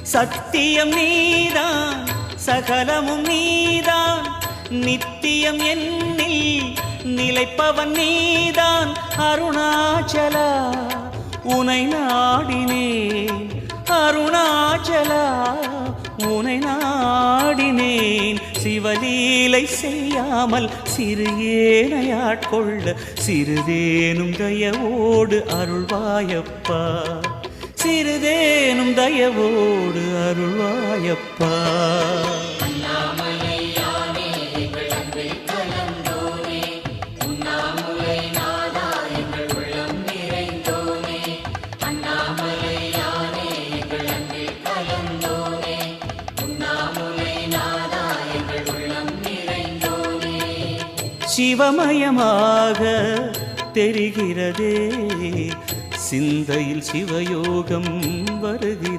சத்தியம் நீதான் சகலமும் நீதான் நித்தியம் என்னில் நிலைப்பவன் நீதான் அருணாச்சலா உனை நாடினேன் அருணாச்சலா உனை நாடினேன் சிவலீலை செய்யாமல் சிறு ஏனையாட்கொள்ள சிறிதேனும் தயவோடு அருள்வாயப்பா சிறிதேனும் தயவோடு அருள்வாயப்பா சிவமயமாக தெரிகிறதே சிந்தையில் சிவயோகம் வருகிறது